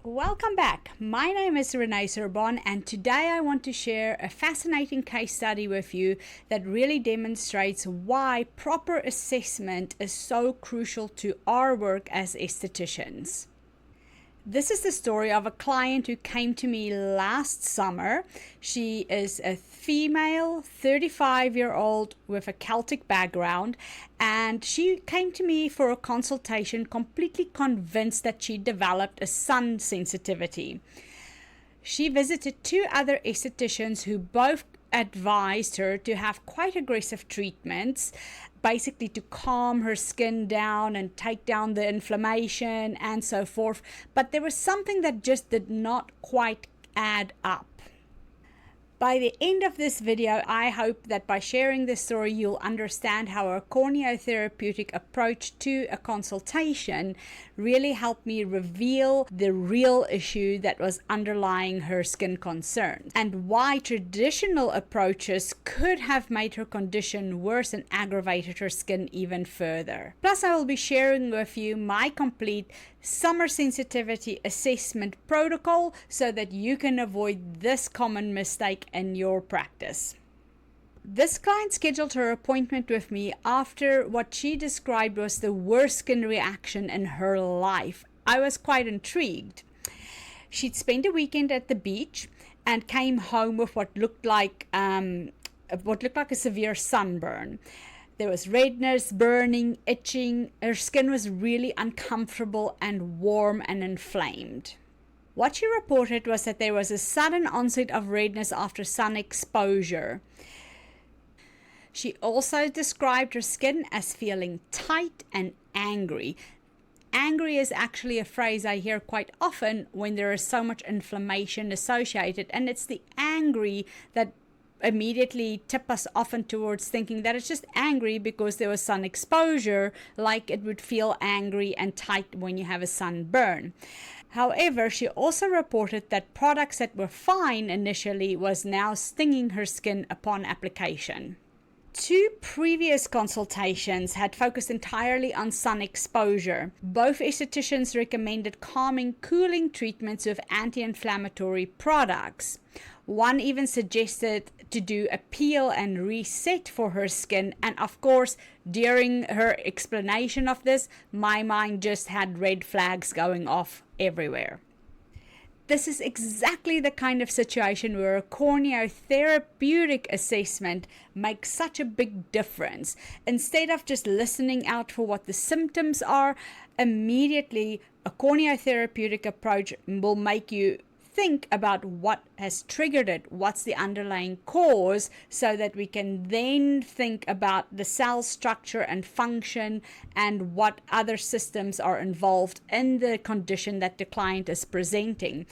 Welcome back. My name is Renee Sorbonne, and today I want to share a fascinating case study with you that really demonstrates why proper assessment is so crucial to our work as estheticians. This is the story of a client who came to me last summer. She is a female, 35-year-old with a Celtic background, and she came to me for a consultation completely convinced that she developed a sun sensitivity. She visited two other estheticians who both advised her to have quite aggressive treatments, basically to calm her skin down and take down the inflammation and so forth. But there was something that just did not quite add up. By the end of this video, I hope that by sharing this story, you'll understand how a corneotherapeutic approach to a consultation really helped me reveal the real issue that was underlying her skin concerns, and why traditional approaches could have made her condition worse and aggravated her skin even further. Plus, I will be sharing with you my complete summer sensitivity assessment protocol so that you can avoid this common mistake in your practice. This client scheduled her appointment with me after what she described was the worst skin reaction in her life. I was quite intrigued. She'd spent a weekend at the beach and came home with what looked like a severe sunburn. There was redness, burning, itching. Her skin was really uncomfortable and warm and inflamed. What she reported was that there was a sudden onset of redness after sun exposure. She also described her skin as feeling tight and angry. Angry is actually a phrase I hear quite often when there is so much inflammation associated, and it's the angry that immediately tip us often towards thinking that it's just angry because there was sun exposure, like it would feel angry and tight when you have a sunburn. However, she also reported that products that were fine initially was now stinging her skin upon application. Two previous consultations had focused entirely on sun exposure. Both estheticians recommended calming, cooling treatments with anti-inflammatory products. One even suggested to do a peel and reset for her skin, and of course, during her explanation of this, my mind just had red flags going off everywhere. This is exactly the kind of situation where a corneotherapeutic assessment makes such a big difference. Instead of just listening out for what the symptoms are, immediately a corneotherapeutic approach will make you think about what has triggered it, what's the underlying cause, so that we can then think about the cell structure and function and what other systems are involved in the condition that the client is presenting.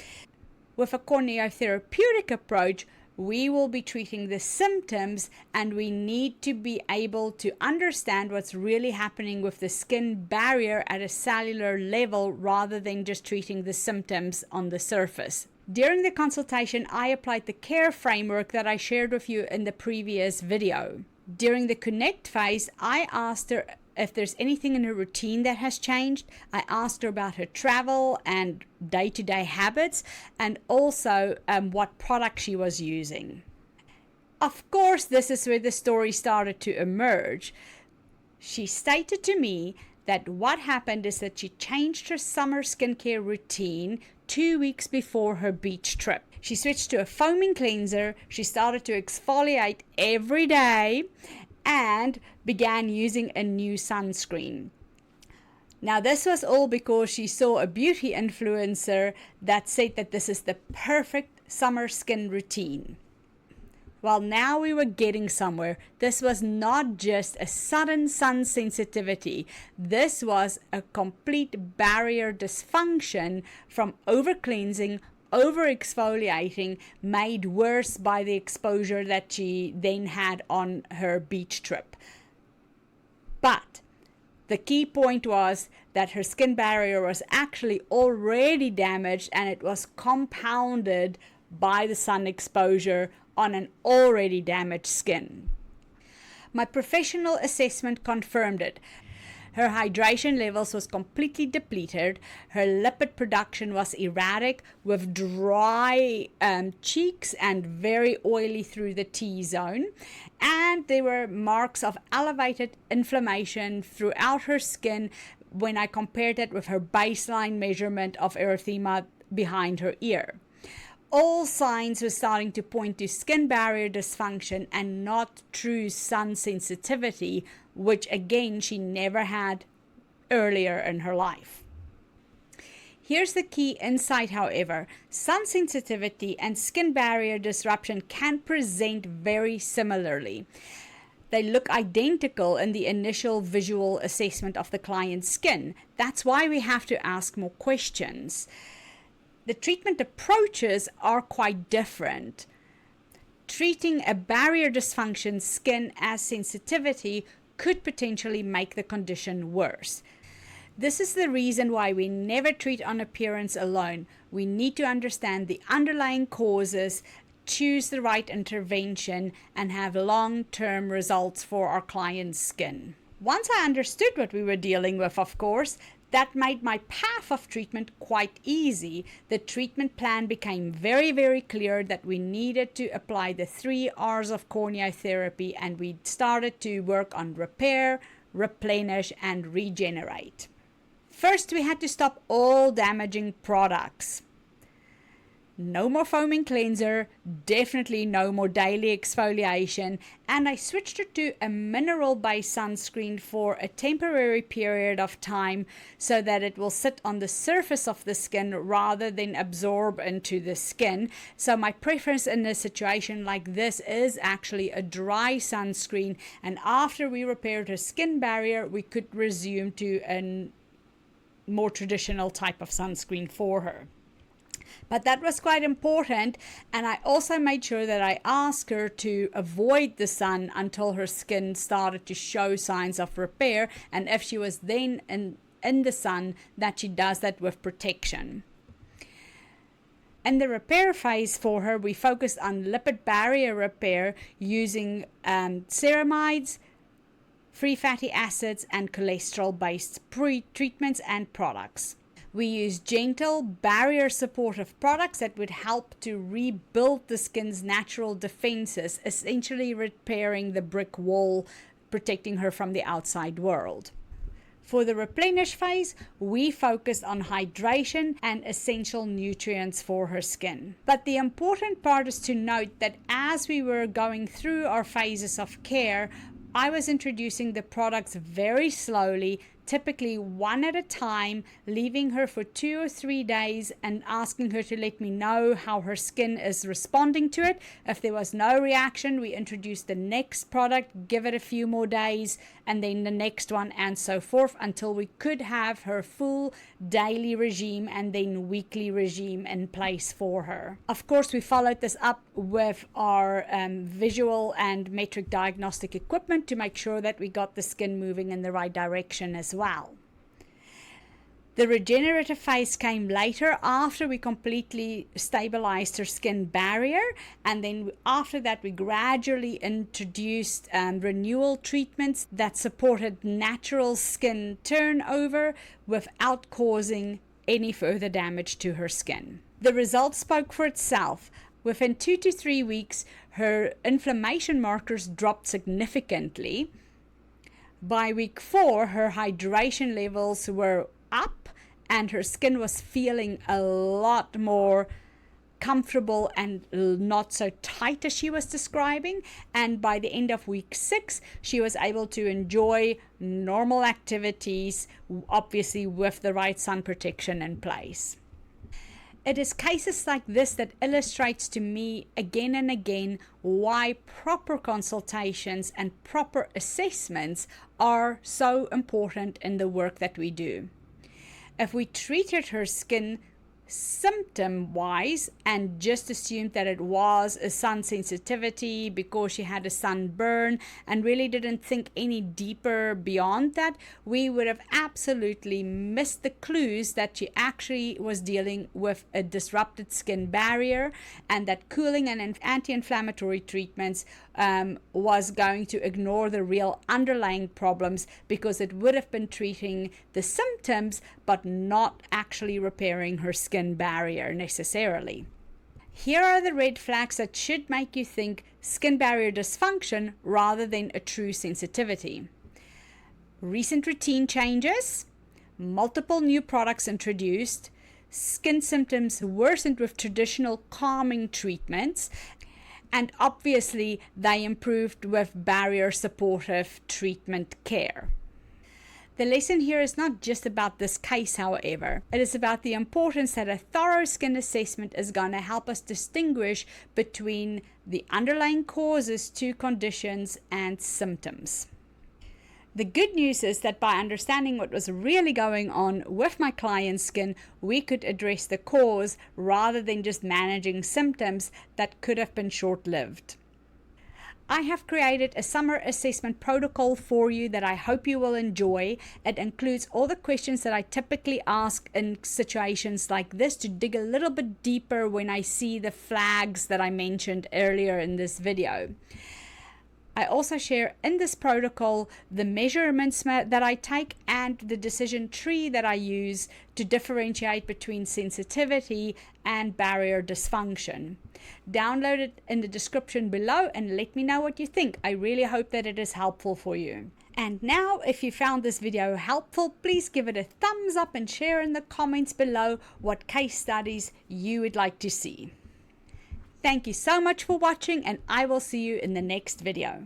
With a corneotherapeutic approach, we will be treating the symptoms, and we need to be able to understand what's really happening with the skin barrier at a cellular level rather than just treating the symptoms on the surface. During the consultation, I applied the care framework that I shared with you in the previous video. During the connect phase, I asked her if there's anything in her routine that has changed. I asked her about her travel and day-to-day habits, and also what product she was using. Of course, this is where the story started to emerge. She stated to me that what happened is that she changed her summer skincare routine 2 weeks before her beach trip. She switched to a foaming cleanser, she started to exfoliate every day, and began using a new sunscreen. Now, this was all because she saw a beauty influencer that said that this is the perfect summer skin routine. Well, now we were getting somewhere. This was not just a sudden sun sensitivity. This was a complete barrier dysfunction from over-cleansing, over-exfoliating, made worse by the exposure that she then had on her beach trip. But the key point was that her skin barrier was actually already damaged, and it was compounded by the sun exposure on an already damaged skin. My professional assessment confirmed it. Her hydration levels was completely depleted. Her lipid production was erratic with dry cheeks and very oily through the T-zone. And there were marks of elevated inflammation throughout her skin when I compared it with her baseline measurement of erythema behind her ear. All signs were starting to point to skin barrier dysfunction and not true sun sensitivity, which again she never had earlier in her life. Here's the key insight, however. Sun sensitivity and skin barrier disruption can present very similarly. They look identical in the initial visual assessment of the client's skin. That's why we have to ask more questions. The treatment approaches are quite different. Treating a barrier dysfunction skin as sensitivity could potentially make the condition worse. This is the reason why we never treat on appearance alone. We need to understand the underlying causes, choose the right intervention, and have long-term results for our client's skin. Once I understood what we were dealing with, of course, that made my path of treatment quite easy. The treatment plan became very, very clear that we needed to apply the 3 R's of corneotherapy, and we started to work on repair, replenish, and regenerate. First, we had to stop all damaging products. No more foaming cleanser, definitely no more daily exfoliation, and I switched her to a mineral-based sunscreen for a temporary period of time so that it will sit on the surface of the skin rather than absorb into the skin. So my preference in a situation like this is actually a dry sunscreen, and after we repaired her skin barrier, we could resume to a more traditional type of sunscreen for her. But that was quite important, and I also made sure that I asked her to avoid the sun until her skin started to show signs of repair, and if she was then in the sun, that she does that with protection. In the repair phase for her, we focused on lipid barrier repair using ceramides, free fatty acids, and cholesterol-based treatments and products. We use gentle barrier supportive products that would help to rebuild the skin's natural defenses, essentially repairing the brick wall, protecting her from the outside world. For the replenish phase, we focused on hydration and essential nutrients for her skin. But the important part is to note that as we were going through our phases of care, I was introducing the products very slowly, typically one at a time, leaving her for 2 or 3 days and asking her to let me know how her skin is responding to it. If there was no reaction, we introduced the next product, give it a few more days, and then the next one, and so forth, until we could have her full daily regime and then weekly regime in place for her. Of course, we followed this up with our visual and metric diagnostic equipment to make sure that we got the skin moving in the right direction as well. The regenerative phase came later after we completely stabilized her skin barrier, and then after that we gradually introduced renewal treatments that supported natural skin turnover without causing any further damage to her skin. The results spoke for itself. Within 2 to 3 weeks, her inflammation markers dropped significantly. By week 4, her hydration levels were up and her skin was feeling a lot more comfortable and not so tight as she was describing. And by the end of week 6, she was able to enjoy normal activities, obviously with the right sun protection in place. It is cases like this that illustrates to me again and again why proper consultations and proper assessments are so important in the work that we do. If we treated her skin symptom wise and just assumed that it was a sun sensitivity because she had a sunburn and really didn't think any deeper beyond that, we would have absolutely missed the clues that she actually was dealing with a disrupted skin barrier, and that cooling and anti-inflammatory treatments was going to ignore the real underlying problems, because it would have been treating the symptoms but not actually repairing her skin barrier necessarily. Here are the red flags that should make you think skin barrier dysfunction rather than a true sensitivity. Recent routine changes, multiple new products introduced, skin symptoms worsened with traditional calming treatments, and obviously they improved with barrier supportive treatment care. The lesson here is not just about this case, however. It is about the importance that a thorough skin assessment is going to help us distinguish between the underlying causes to conditions and symptoms. The good news is that by understanding what was really going on with my client's skin, we could address the cause rather than just managing symptoms that could have been short-lived. I have created a summer assessment protocol for you that I hope you will enjoy. It includes all the questions that I typically ask in situations like this to dig a little bit deeper when I see the flags that I mentioned earlier in this video. I also share in this protocol the measurements that I take and the decision tree that I use to differentiate between sensitivity and barrier dysfunction. Download it in the description below and let me know what you think. I really hope that it is helpful for you. And now, if you found this video helpful, please give it a thumbs up and share in the comments below what case studies you would like to see. Thank you so much for watching, and I will see you in the next video.